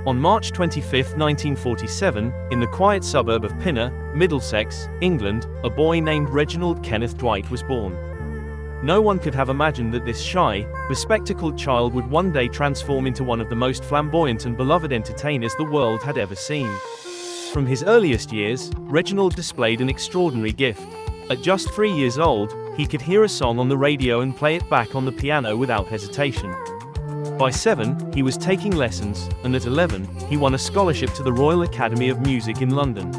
On March 25, 1947, in the quiet suburb of Pinner, Middlesex, England, a boy named Reginald Kenneth Dwight was born. No one could have imagined that this shy, bespectacled child would one day transform into one of the most flamboyant and beloved entertainers the world had ever seen. From his earliest years, Reginald displayed an extraordinary gift. At just 3 years old, he could hear a song on the radio and play it back on the piano without hesitation. By 7, he was taking lessons, and at 11, he won a scholarship to the Royal Academy of Music in London.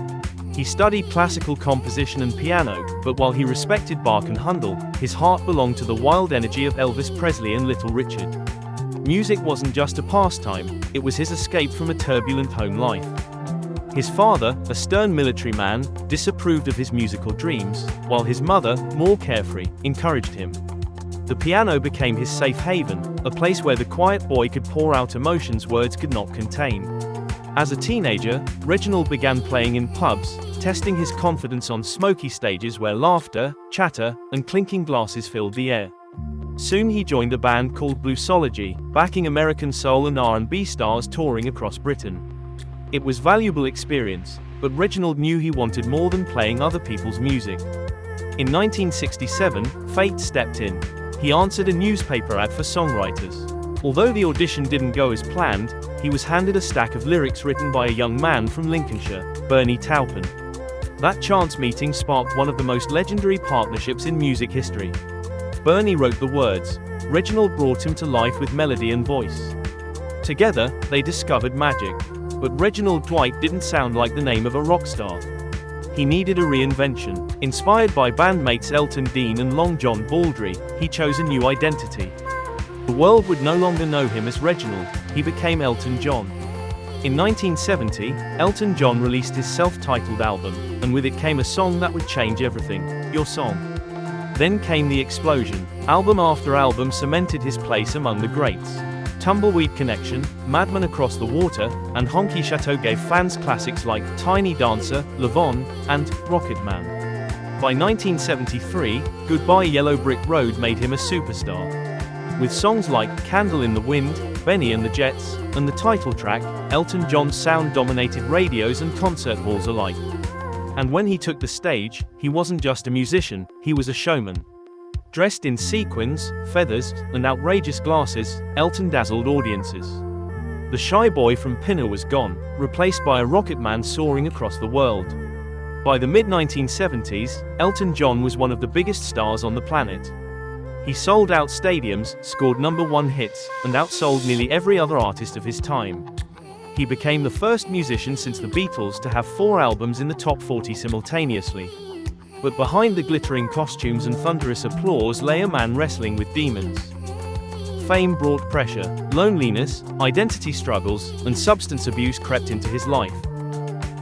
He studied classical composition and piano, but while he respected Bach and Handel, his heart belonged to the wild energy of Elvis Presley and Little Richard. Music wasn't just a pastime, it was his escape from a turbulent home life. His father, a stern military man, disapproved of his musical dreams, while his mother, more carefree, encouraged him. The piano became his safe haven, a place where the quiet boy could pour out emotions words could not contain. As a teenager, Reginald began playing in pubs, testing his confidence on smoky stages where laughter, chatter, and clinking glasses filled the air. Soon he joined a band called Bluesology, backing American soul and R&B stars touring across Britain. It was valuable experience, but Reginald knew he wanted more than playing other people's music. In 1967, fate stepped in. He answered a newspaper ad for songwriters. Although the audition didn't go as planned, he was handed a stack of lyrics written by a young man from Lincolnshire, Bernie Taupin. That chance meeting sparked one of the most legendary partnerships in music history. Bernie wrote the words. Reginald brought him to life with melody and voice. Together, they discovered magic. But Reginald Dwight didn't sound like the name of a rock star. He needed a reinvention. Inspired by bandmates Elton Dean and Long John Baldry, he chose a new identity. The world would no longer know him as Reginald, he became Elton John. In 1970, Elton John released his self-titled album, and with it came a song that would change everything, Your Song. Then came the explosion. Album after album cemented his place among the greats. Tumbleweed Connection, Madman Across the Water, and Honky Chateau gave fans classics like Tiny Dancer, Levon, and Rocket Man. By 1973, Goodbye Yellow Brick Road made him a superstar. With songs like Candle in the Wind, Benny and the Jets, and the title track, Elton John's sound dominated radios and concert halls alike. And when he took the stage, he wasn't just a musician, he was a showman. Dressed in sequins, feathers, and outrageous glasses, Elton dazzled audiences. The shy boy from Pinner was gone, replaced by a rocket man soaring across the world. By the mid-1970s, Elton John was one of the biggest stars on the planet. He sold out stadiums, scored #1 hits, and outsold nearly every other artist of his time. He became the first musician since the Beatles to have 4 albums in the top 40 simultaneously. But behind the glittering costumes and thunderous applause lay a man wrestling with demons. Fame brought pressure, loneliness, identity struggles, and substance abuse crept into his life.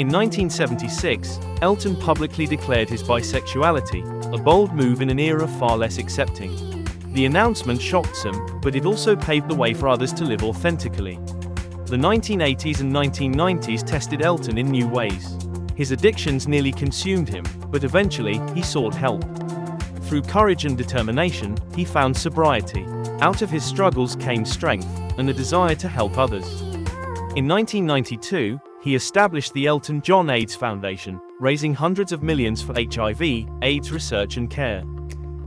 In 1976, Elton publicly declared his bisexuality, a bold move in an era far less accepting. The announcement shocked some, but it also paved the way for others to live authentically. The 1980s and 1990s tested Elton in new ways. His addictions nearly consumed him, but eventually, he sought help. Through courage and determination, he found sobriety. Out of his struggles came strength, and a desire to help others. In 1992, he established the Elton John AIDS Foundation, raising hundreds of millions for HIV, AIDS research and care.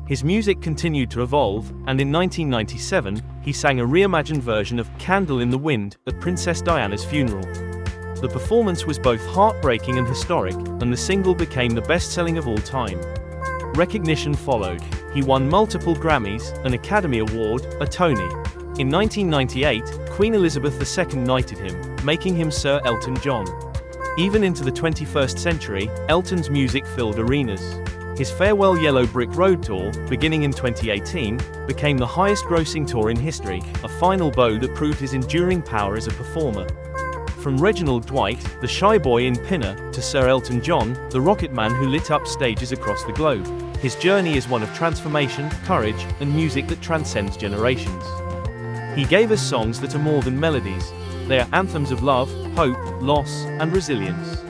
His music continued to evolve, and in 1997, he sang a reimagined version of Candle in the Wind at Princess Diana's funeral. The performance was both heartbreaking and historic, and the single became the best-selling of all time. Recognition followed. He won multiple Grammys, an Academy Award, a Tony. In 1998, Queen Elizabeth II knighted him, making him Sir Elton John. Even into the 21st century, Elton's music filled arenas. His Farewell Yellow Brick Road tour, beginning in 2018, became the highest-grossing tour in history, a final bow that proved his enduring power as a performer. From Reginald Dwight, the shy boy in Pinner, to Sir Elton John, the rocket man who lit up stages across the globe, his journey is one of transformation, courage, and music that transcends generations. He gave us songs that are more than melodies. They are anthems of love, hope, loss, and resilience.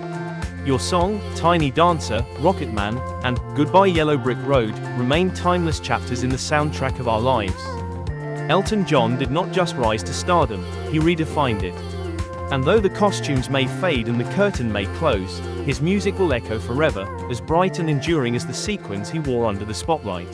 Your Song, Tiny Dancer, Rocket Man, and Goodbye Yellow Brick Road remain timeless chapters in the soundtrack of our lives. Elton John did not just rise to stardom, he redefined it. And though the costumes may fade and the curtain may close, his music will echo forever, as bright and enduring as the sequins he wore under the spotlight.